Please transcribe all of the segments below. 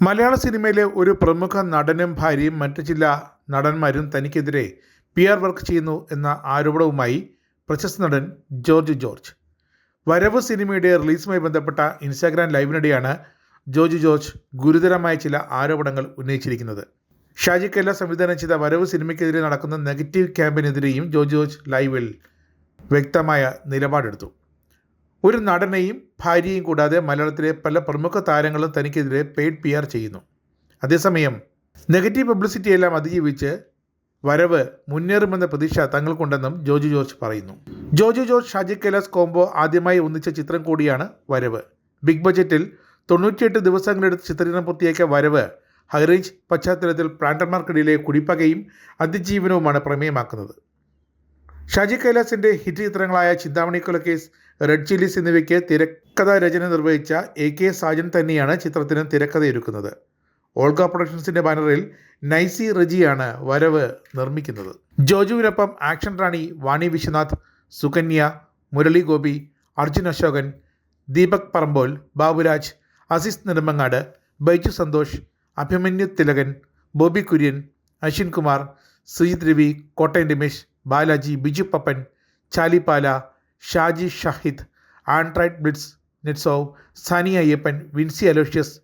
മലയാള സിനിമയിലെ ഒരു പ്രമുഖ നടനും ഭാര്യയും മറ്റു ചില നടന്മാരും തനിക്കെതിരെ PR വർക്ക് ചെയ്യുന്നു എന്ന ആരോപണവുമായി പ്രശസ്ത നടൻ ജോർജ് ജോർജ്. വരവ് സിനിമയുടെ റിലീസുമായി ബന്ധപ്പെട്ട ഇൻസ്റ്റാഗ്രാം ലൈവിനിടെയാണ് ജോർജ് ജോർജ് ഗുരുതരമായ ചില ആരോപണങ്ങൾ ഉന്നയിച്ചിരിക്കുന്നത്. ഷാജി കൈലാസ് സംവിധാനം ചെയ്ത വരവ് സിനിമയ്ക്കെതിരെ നടക്കുന്ന നെഗറ്റീവ് ക്യാമ്പയിനെതിരെയും ജോർജ് ജോർജ് ലൈവിൽ വ്യക്തമായ നിലപാടെടുത്തു. ഒരു നടനെയും ഭാര്യയും കൂടാതെ മലയാളത്തിലെ പല പ്രമുഖ താരങ്ങളും തനിക്കെതിരെ പെയ്ഡ് PR ചെയ്യുന്നു. അതേസമയം നെഗറ്റീവ് പബ്ലിസിറ്റിയെല്ലാം അതിജീവിച്ച് വരവ് മുന്നേറുമെന്ന പ്രതീക്ഷ തങ്ങൾക്കുണ്ടെന്നും ജോർജ് ജോർജ് പറയുന്നു. ജോർജ് ജോർജ് ഷാജി കൈലാസ് കോംബോ ആദ്യമായി ഒന്നിച്ച ചിത്രം കൂടിയാണ് വരവ്. ബിഗ് ബജറ്റിൽ 98 ദിവസങ്ങളെടുത്ത് ചിത്രീകരണം പൂർത്തിയാക്കിയ വരവ് ഹൈറേഞ്ച് പശ്ചാത്തലത്തിൽ പ്രാന്തന്മാർക്കിടയിലെ കുടിപ്പകയും അതിജീവനവുമാണ് പ്രമേയമാക്കുന്നത്. ഷാജി കൈലാസിൻ്റെ ഹിറ്റ് ചിത്രങ്ങളായ ചിന്താമണി കൊലക്കേസ്, റെഡ് ചില്ലീസ് എന്നിവയ്ക്ക് തിരക്കഥാ രചന നിർവഹിച്ച AK സാജൻ തന്നെയാണ് ചിത്രത്തിന് തിരക്കഥയൊരുക്കുന്നത്. ഓൾഗ പ്രൊഡക്ഷൻസിൻ്റെ ബാനറിൽ നൈസി റെജിയാണ് വരവ് നിർമ്മിക്കുന്നത്. ജോജുവിനൊപ്പം ആക്ഷൻ റാണി വാണി വിശ്വനാഥ്, സുകന്യ, മുരളി ഗോപി, അർജുൻ അശോകൻ, ദീപക് പറമ്പോൾ, ബാബുരാജ്, അസീസ് നെടുമങ്ങാട്, ബൈജു സന്തോഷ്, അഭിമന്യു തിലകൻ, ബോബി കുര്യൻ, അശ്വിൻ കുമാർ, ശ്രീജിത് രവി, കോട്ടയം രമേശ്, ബാലാജി, ബിജു പപ്പൻ, ചാലിപ്പാല, ഷാജി ഷാഹിദ്, ആൻഡ്രൈഡ് ബ്ലിറ്റ്സ് നെറ്റ്സോവ്, സാനി അയ്യപ്പൻ, വിൻസി അലോഷ്യസ്,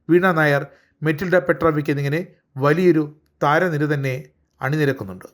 വീണ നായർ, മെറ്റിൽഡ പെട്രോവിക് എന്നിങ്ങനെ വലിയൊരു താരനിര തന്നെ അണിനിരക്കുന്നുണ്ട്.